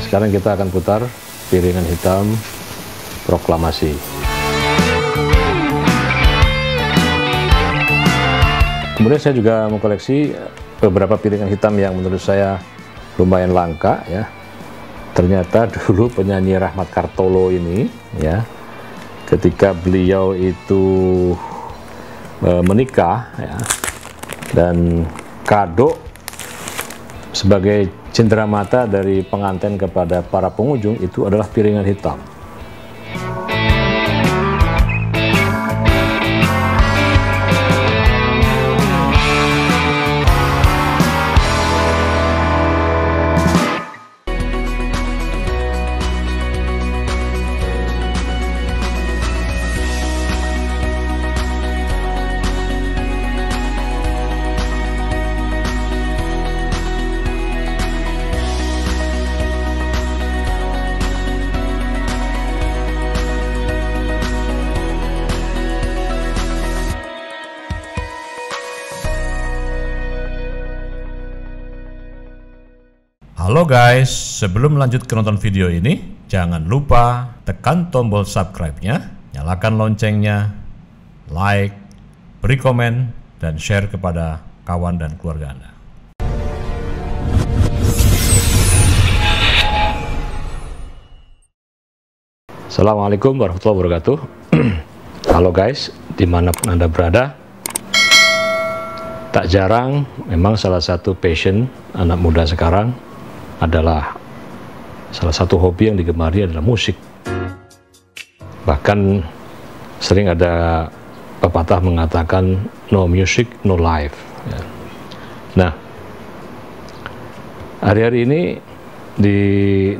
sekarang kita akan putar piringan hitam Proklamasi. Kemudian saya juga mengkoleksi beberapa piringan hitam yang menurut saya lumayan langka ya. Ternyata dulu penyanyi Rahmat Kartolo ini ya, ketika beliau itu menikah ya, dan kado sebagai cenderamata dari pengantin kepada para pengunjung itu adalah piringan hitam. Halo guys, sebelum lanjut ke nonton video ini, jangan lupa tekan tombol subscribe-nya, nyalakan loncengnya, like, beri komen, dan share kepada kawan dan keluarga Anda. Assalamualaikum warahmatullahi wabarakatuh. Halo guys, dimanapun Anda berada. Tak jarang, memang salah satu passion anak muda sekarang adalah salah satu hobi yang digemari adalah musik. Bahkan sering ada pepatah mengatakan no music, no life ya. Nah, hari-hari ini di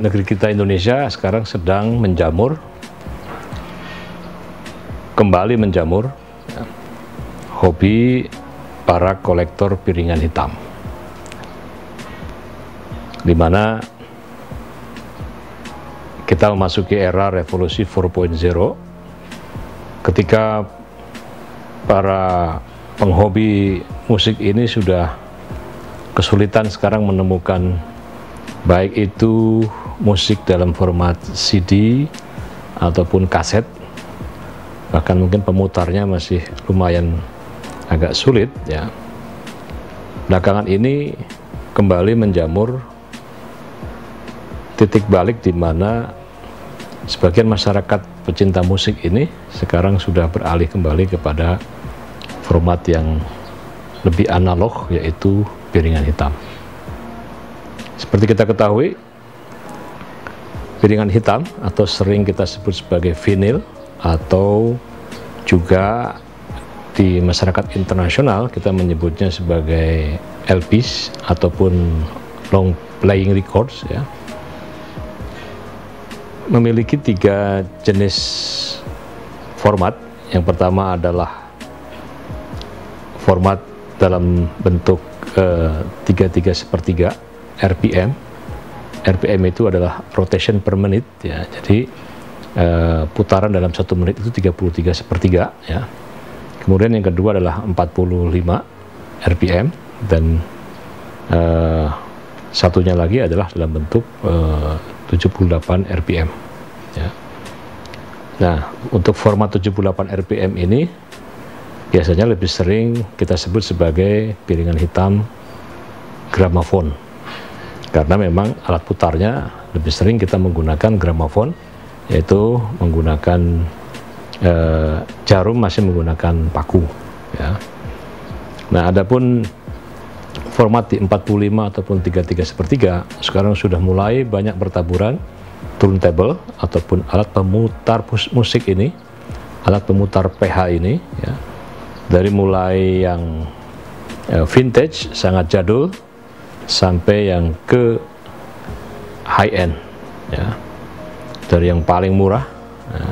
negeri kita Indonesia sekarang sedang kembali menjamur ya, hobi para kolektor piringan hitam, di mana kita memasuki era revolusi 4.0 ketika para penghobi musik ini sudah kesulitan sekarang menemukan baik itu musik dalam format CD ataupun kaset, bahkan mungkin pemutarnya masih lumayan agak sulit ya. Belakangan ini kembali menjamur titik balik di mana sebagian masyarakat pecinta musik ini sekarang sudah beralih kembali kepada format yang lebih analog, yaitu piringan hitam. Seperti kita ketahui, piringan hitam atau sering kita sebut sebagai vinyl atau juga di masyarakat internasional kita menyebutnya sebagai LPs ataupun long playing records ya, memiliki 3 jenis format. Yang pertama adalah format dalam bentuk 3/3 RPM. RPM itu adalah rotation per menit ya, jadi putaran dalam 1 menit itu 33/3 ya. Kemudian yang kedua adalah 45 RPM dan satunya lagi adalah dalam bentuk 78 RPM ya. Nah, untuk format 78 RPM ini biasanya lebih sering kita sebut sebagai piringan hitam gramafon, karena memang alat putarnya lebih sering kita menggunakan gramafon, yaitu menggunakan jarum masih menggunakan paku ya. Nah, adapun format di 45 ataupun 3/3 sekarang sudah mulai banyak bertaburan turntable ataupun alat pemutar musik ini, alat pemutar PH ini ya. Dari mulai yang vintage sangat jadul sampai yang ke high end ya. Dari yang paling murah ya,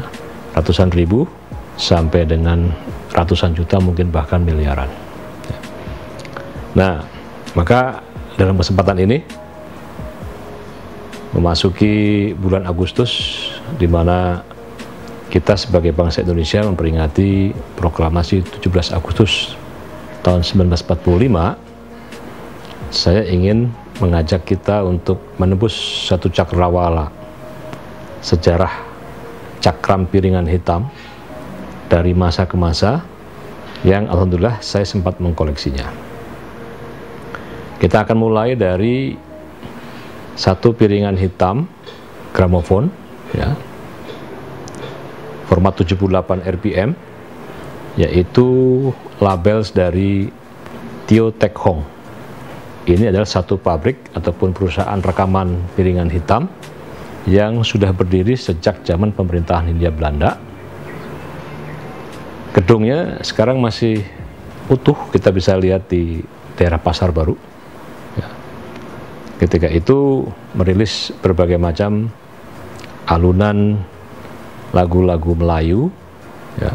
ratusan ribu sampai dengan ratusan juta, mungkin bahkan miliaran. Nah, maka dalam kesempatan ini memasuki bulan Agustus, di mana kita sebagai bangsa Indonesia memperingati proklamasi 17 Agustus tahun 1945, saya ingin mengajak kita untuk menembus satu cakrawala sejarah cakram piringan hitam dari masa ke masa yang alhamdulillah saya sempat mengkoleksinya. Kita akan mulai dari satu piringan hitam gramofon, ya, format 78 RPM, yaitu labels dari Tio Tek Hong. Ini adalah satu pabrik ataupun perusahaan rekaman piringan hitam yang sudah berdiri sejak zaman pemerintahan Hindia Belanda. Gedungnya sekarang masih utuh, kita bisa lihat di daerah Pasar Baru. Ya. Ketika itu merilis berbagai macam alunan lagu-lagu Melayu, ya,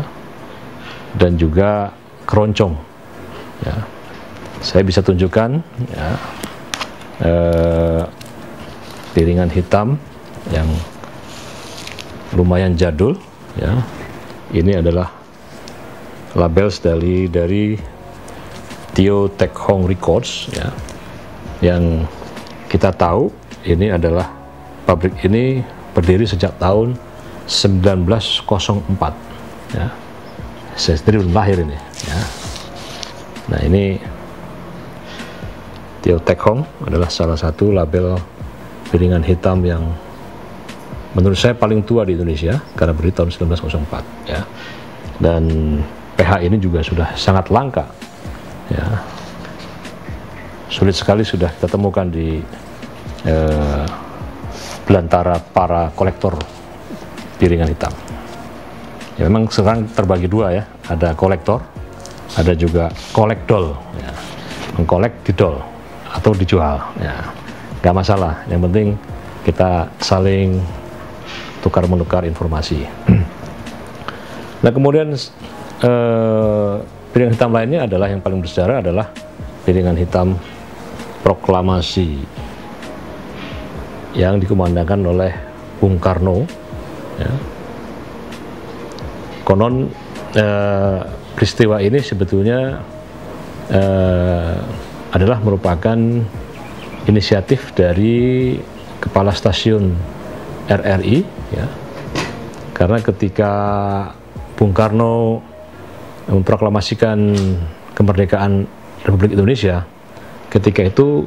dan juga keroncong. Ya. Saya bisa tunjukkan, ya, piringan hitam yang lumayan jadul, ya. Ini adalah labels dari Tio Tek Hong Records, ya, yang kita tahu ini adalah pabrik ini berdiri sejak tahun 1904, ya. Saya sendiri belum lahir ini, ya. Nah, ini Tio Tek Hong adalah salah satu label piringan hitam yang menurut saya paling tua di Indonesia karena berdiri tahun 1904, ya. Dan PH ini juga sudah sangat langka, ya. Sulit sekali sudah kita temukan di belantara para kolektor piringan hitam. Ya, memang sekarang terbagi dua, ya, ada kolektor, ada juga kolektol, ya. Mengkolek didol atau dijual, ya, nggak masalah, yang penting kita saling tukar-menukar informasi. Nah, kemudian piringan hitam lainnya adalah yang paling bersejarah adalah piringan hitam proklamasi yang dikumandangkan oleh Bung Karno, ya. Konon peristiwa ini sebetulnya adalah merupakan inisiatif dari kepala stasiun RRI, ya, karena ketika Bung Karno memproklamasikan kemerdekaan Republik Indonesia, ketika itu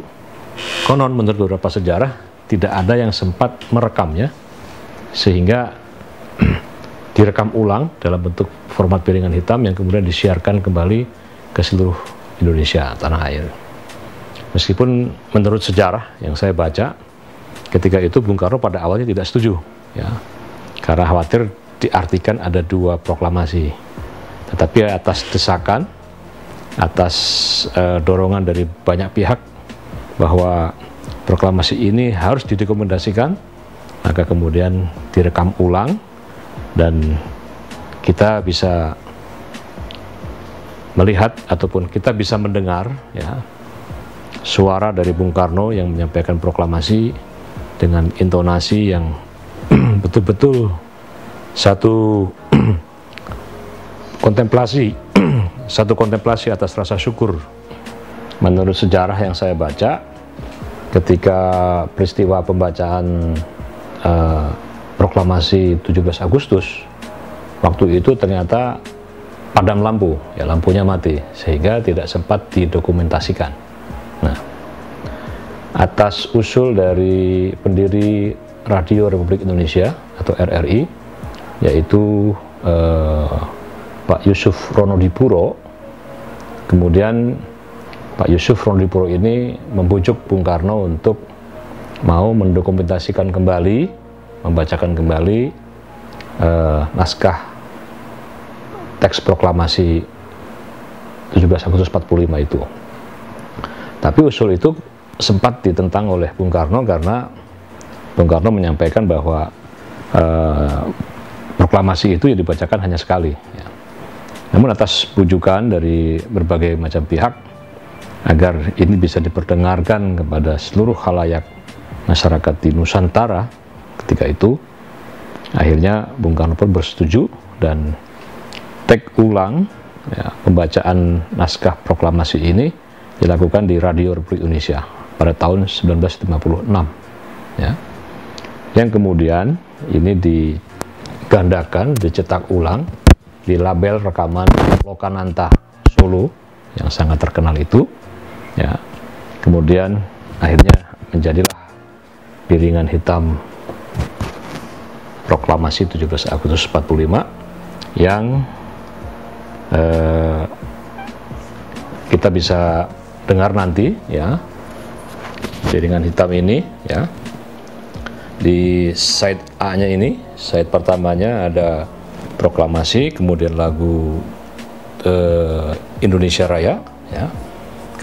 konon menurut beberapa sejarah tidak ada yang sempat merekamnya, sehingga direkam ulang dalam bentuk format piringan hitam yang kemudian disiarkan kembali ke seluruh Indonesia, tanah air. Meskipun menurut sejarah yang saya baca, ketika itu Bung Karno pada awalnya tidak setuju, ya, karena khawatir diartikan ada dua proklamasi. Tetapi atas desakan, atas dorongan dari banyak pihak bahwa proklamasi ini harus didokumentasikan, maka kemudian direkam ulang dan kita bisa melihat ataupun kita bisa mendengar, ya, suara dari Bung Karno yang menyampaikan proklamasi dengan intonasi yang betul-betul satu kontemplasi satu kontemplasi atas rasa syukur. Menurut sejarah yang saya baca, ketika peristiwa pembacaan proklamasi 17 Agustus, waktu itu ternyata padam lampu, ya, lampunya mati, sehingga tidak sempat didokumentasikan. Nah, atas usul dari pendiri Radio Republik Indonesia atau RRI, yaitu Pak Yusuf Ronodipuro, kemudian Pak Yusuf Ronodipuro ini membujuk Bung Karno untuk mau mendokumentasikan kembali, membacakan kembali naskah teks proklamasi 17 Agustus 45 itu. Tapi usul itu sempat ditentang oleh Bung Karno karena Bung Karno menyampaikan bahwa proklamasi itu ya dibacakan hanya sekali, ya. Namun atas bujukan dari berbagai macam pihak agar ini bisa diperdengarkan kepada seluruh khalayak masyarakat di Nusantara ketika itu, akhirnya Bung Karno pun bersetuju dan take ulang, ya, pembacaan naskah proklamasi ini dilakukan di Radio Republik Indonesia pada tahun 1956 ya. Yang kemudian ini digandakan, dicetak ulang di label rekaman Lokananta Solo yang sangat terkenal itu ya. Kemudian akhirnya menjadilah piringan hitam proklamasi 17 Agustus 45 yang kita bisa dengar nanti ya. Piringan hitam ini ya, di side A-nya ini, side pertamanya ada proklamasi, kemudian lagu Indonesia Raya ya.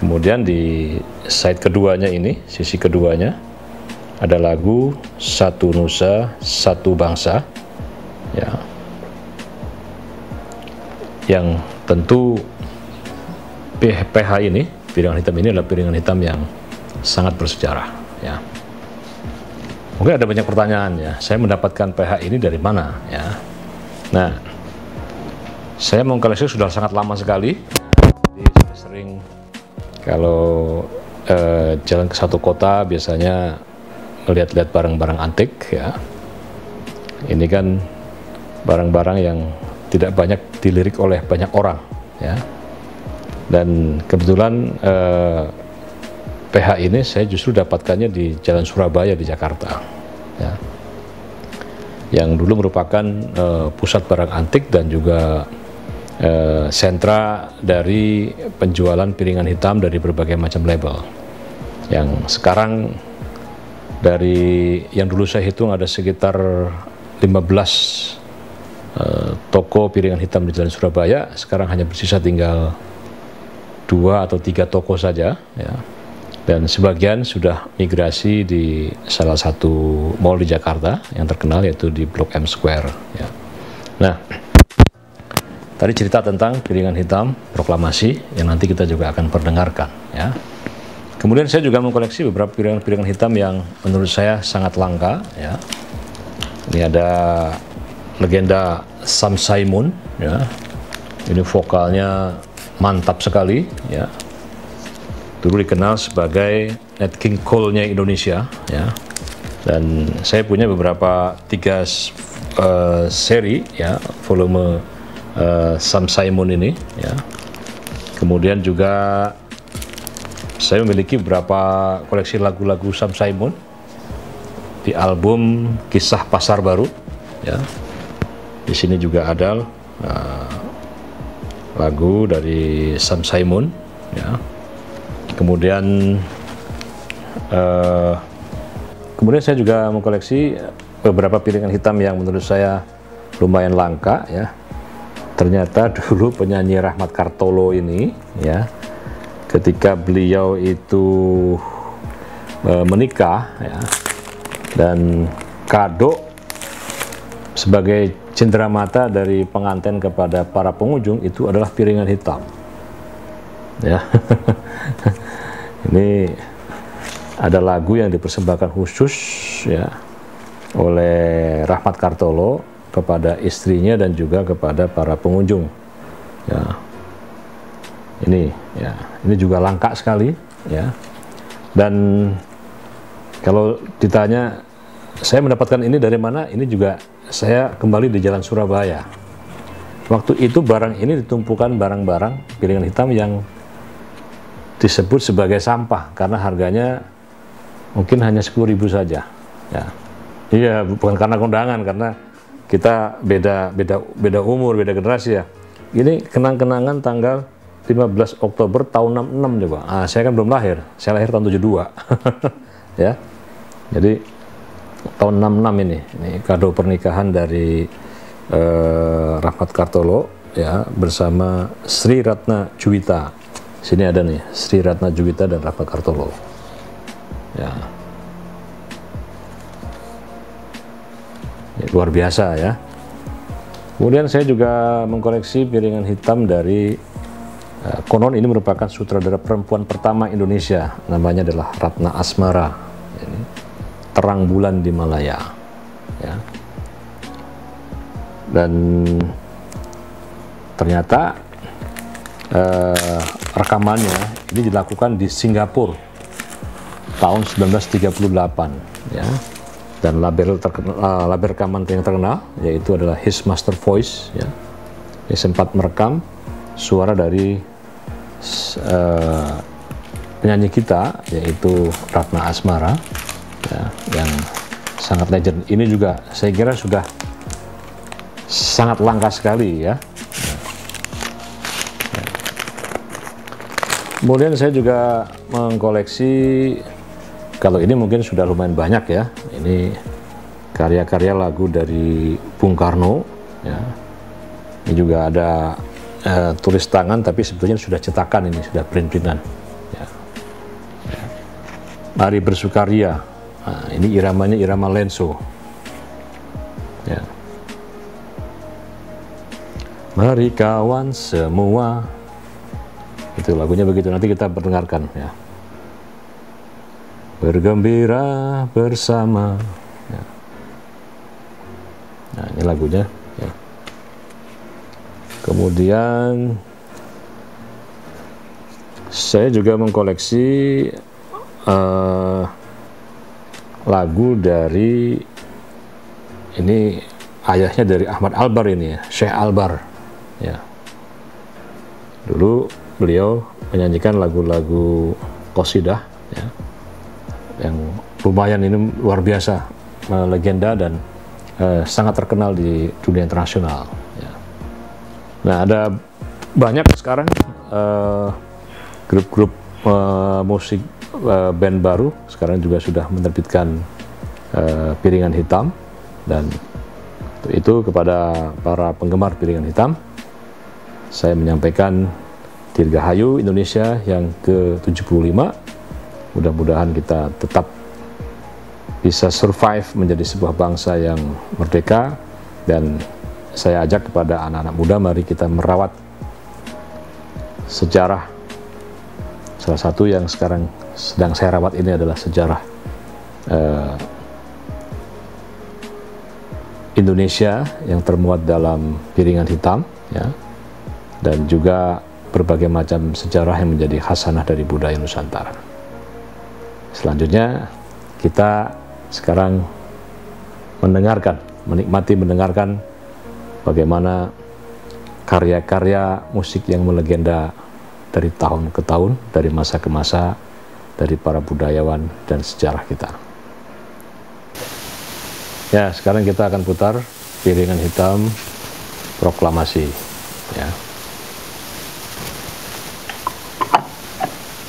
Kemudian di side keduanya ini, sisi keduanya ada lagu Satu Nusa Satu Bangsa ya, yang tentu PH ini, piringan hitam ini adalah piringan hitam yang sangat bersejarah ya. Mungkin ada banyak pertanyaan ya, saya mendapatkan PH ini dari mana ya. Nah, saya mengkoleksi sudah sangat lama sekali. Jadi saya sering kalau jalan ke satu kota biasanya melihat-lihat barang-barang antik ya. Ini kan barang-barang yang tidak banyak dilirik oleh banyak orang ya. Dan kebetulan PH ini saya justru dapatkannya di Jalan Surabaya di Jakarta ya, yang dulu merupakan pusat barang antik dan juga sentra dari penjualan piringan hitam dari berbagai macam label. Yang sekarang dari yang dulu saya hitung ada sekitar 15 toko piringan hitam di Jalan Surabaya, sekarang hanya bersisa tinggal 2 atau 3 toko saja ya. Dan sebagian sudah migrasi di salah satu mall di Jakarta yang terkenal, yaitu di Blok M Square ya. Nah, tadi cerita tentang piringan hitam proklamasi yang nanti kita juga akan perdengarkan ya. Kemudian saya juga mengkoleksi beberapa piringan hitam yang menurut saya sangat langka ya. Ini ada legenda Sam Simon ya. Ini vokalnya mantap sekali ya. Dulu dikenal sebagai Nat King Cole-nya Indonesia ya. Dan saya punya beberapa 3 seri ya, volume Sam Simon ini ya. Kemudian juga saya memiliki beberapa koleksi lagu-lagu Sam Simon di album Kisah Pasar Baru ya. Di sini juga ada lagu dari Sam Simon ya. Kemudian saya juga mengkoleksi beberapa piringan hitam yang menurut saya lumayan langka ya. Ternyata dulu penyanyi Rahmat Kartolo ini ya, ketika beliau itu menikah ya, dan kado sebagai cenderamata dari pengantin kepada para pengunjung itu adalah piringan hitam ya. Ini ada lagu yang dipersembahkan khusus ya oleh Rahmat Kartolo kepada istrinya dan juga kepada para pengunjung ya. Ini juga langka sekali ya. Dan kalau ditanya saya mendapatkan ini dari mana, ini juga saya kembali di Jalan Surabaya. Waktu itu barang ini ditumpukan barang-barang piringan hitam yang disebut sebagai sampah karena harganya mungkin hanya 10.000 saja ya. Iya, bukan karena kondangan, karena kita beda umur, beda generasi ya. Ini kenang-kenangan tanggal 15 Oktober tahun 66 coba. Saya kan belum lahir, saya lahir tahun 72 ya. Jadi tahun 66 ini kado pernikahan dari Rahmat Kartolo ya bersama Sri Ratna Juwita. Sini ada nih Sri Ratna Juwita dan Rahmat Kartolo ya. Luar biasa ya. Kemudian saya juga mengkoleksi piringan hitam dari konon ini merupakan sutradara perempuan pertama Indonesia, namanya adalah Ratna Asmara. Ini Terang Bulan di Malaya ya. Dan ternyata rekamannya ini dilakukan di Singapura tahun 1938 ya. Dan label rekaman yang terkenal yaitu adalah His Master Voice ya. Dia sempat merekam suara dari penyanyi kita yaitu Ratna Asmara ya, yang sangat legend. Ini juga saya kira sudah sangat langka sekali ya. Kemudian saya juga mengkoleksi, kalau ini mungkin sudah lumayan banyak ya, ini karya-karya lagu dari Bung Karno ya. Ini juga ada tulis tangan tapi sebetulnya sudah cetakan, ini sudah print-printan ya. Mari Bersukaria, nah, ini iramanya irama Lenso ya. Mari kawan semua, itu lagunya begitu, nanti kita perdengarkan ya. Bergembira bersama ya. Nah ini lagunya ya. Kemudian saya juga mengkoleksi lagu dari, ini ayahnya dari Ahmad Albar ini ya, Syekh Albar ya. Dulu beliau menyanyikan lagu-lagu qasidah ya, yang lumayan, ini luar biasa, legenda dan sangat terkenal di dunia internasional ya. Nah ada banyak sekarang grup-grup musik band baru sekarang juga sudah menerbitkan piringan hitam, dan itu kepada para penggemar piringan hitam saya menyampaikan Dirgahayu Indonesia yang ke-75. Mudah-mudahan kita tetap bisa survive menjadi sebuah bangsa yang merdeka, dan saya ajak kepada anak-anak muda, mari kita merawat sejarah. Salah satu yang sekarang sedang saya rawat ini adalah sejarah Indonesia yang termuat dalam piringan hitam ya, dan juga berbagai macam sejarah yang menjadi khasanah dari budaya Nusantara. Selanjutnya kita sekarang menikmati mendengarkan bagaimana karya-karya musik yang melegenda dari tahun ke tahun, dari masa ke masa, dari para budayawan dan sejarah kita. Ya, sekarang kita akan putar piringan hitam proklamasi ya.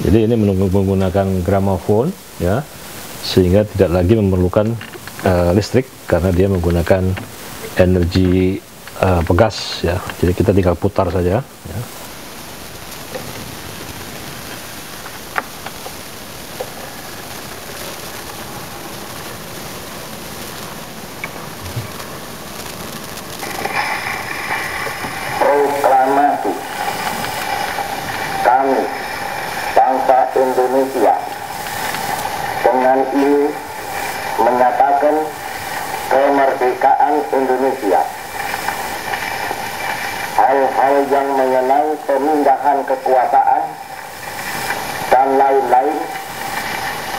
Jadi ini menggunakan gramofon ya, sehingga tidak lagi memerlukan listrik karena dia menggunakan energi pegas ya. Jadi kita tinggal putar saja ya. Proklamasi kami bangsa Indonesia dengan ini menyatakan kemerdekaan Indonesia. Hal-hal yang mengenai pemindahan kekuasaan dan lain-lain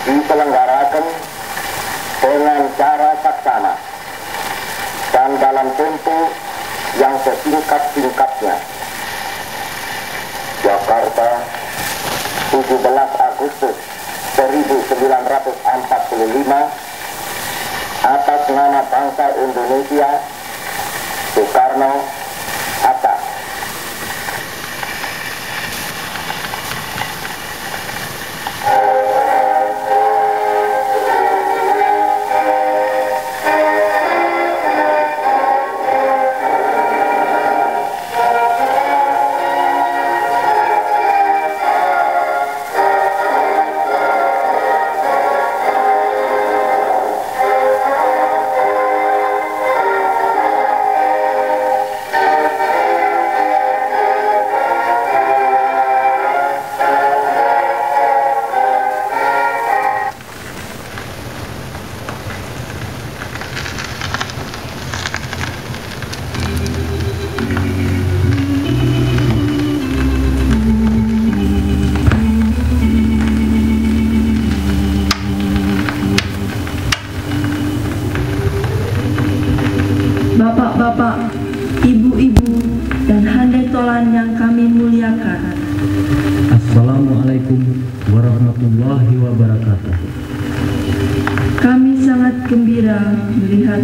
diselenggarakan dengan cara saksama dan dalam tempo yang sesingkat-singkatnya. Jakarta, 17 Agustus 1945, atas nama bangsa Indonesia, Soekarno, Hatta.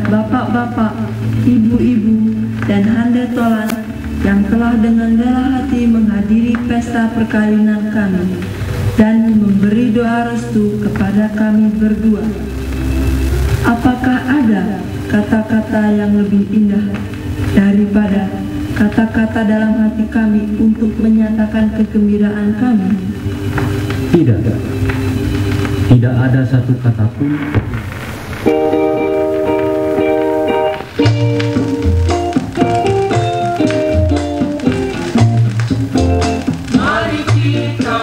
bapak-bapak, ibu-ibu, dan handetolan yang telah dengan rela hati menghadiri pesta perkawinan kami dan memberi doa restu kepada kami berdua. Apakah ada kata-kata yang lebih indah daripada kata-kata dalam hati kami untuk menyatakan kegembiraan kami? Tidak. Tidak ada satu kata pun. Mari kita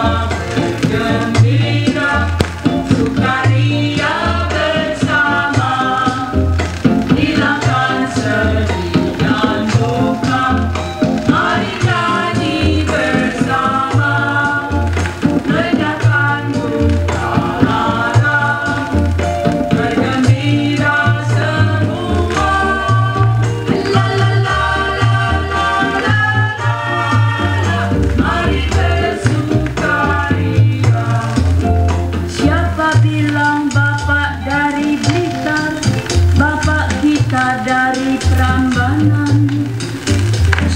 bergembira, sukaria bersama, hilangkan sedih dan duka. Mari nyanyi bersama, lenyapkan duka lara, bergembira semua. La la la la la la la, mari bersukaria. Siapa bilang bapak dari Blitar, bapak kita dari Prambanan?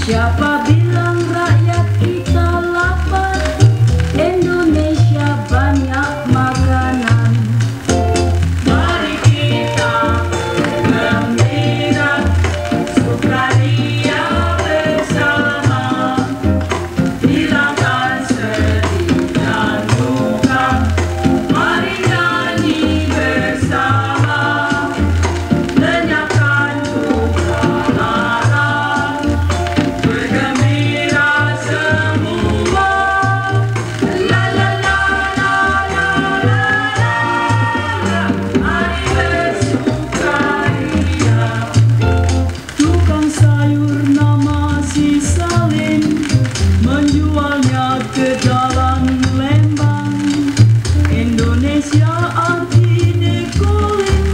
Siapa bilang rakyat kita lapar, Indonesia banyak makanan? Mari kita bergembira, sukaria bersama, hilangkan sedih dan duka. Mari nyanyi bersama, lenyapkan duka lara, bergembira semua. La la la la la la la, mari bersukaria. Tukang sayur nama si Salim menjualnya ke dalam Lembang. Indonesia anti dekolim,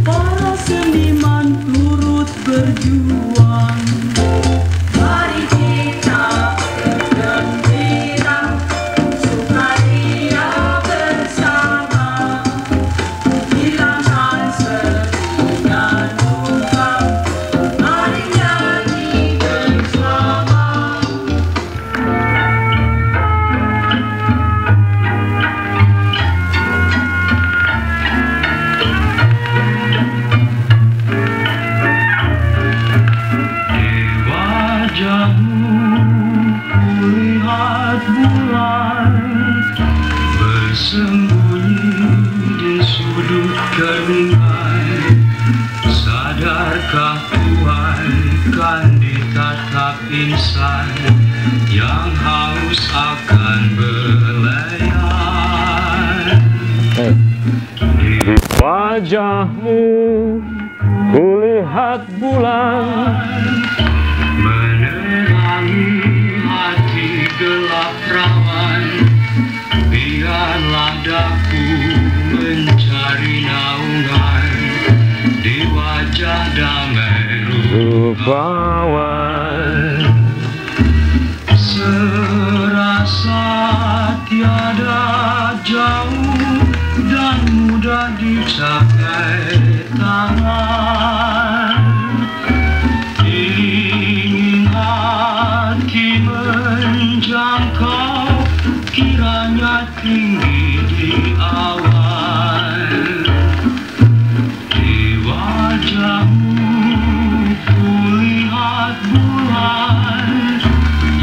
para seniman turut berjuang. Mari kita bergembira, sukaria bersama, hilangkan sedih dan duka. Mari nyanyi bersama. Wajahmu kulihat bulan bersembunyi di sudut keningan. Sadarkah Tuhan kan ditatap insan yang haus akan belayan? Di wajahmu kulihat bulan menerangi hati gelap rawan. Biarlah daku mencari naungan di wajah damai rupawan. serasa tiada jauh dan mudah dicapai tangan. Ingin hati menjangkau, kiranya tinggi di awan. Di wajahmu kulihat bulan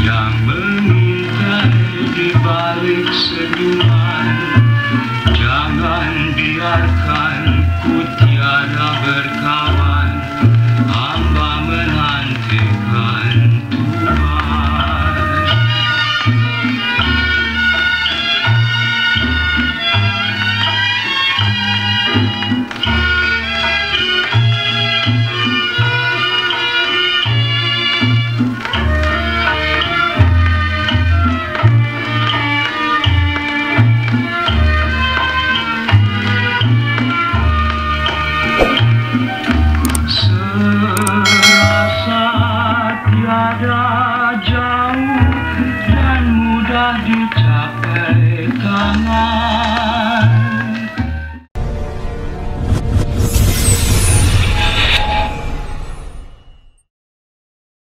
yang mengintai di balik senyuman. Jangan biarkan ku tiada berkawan, hamba menantikan Tuhan. Serasa tiada jauh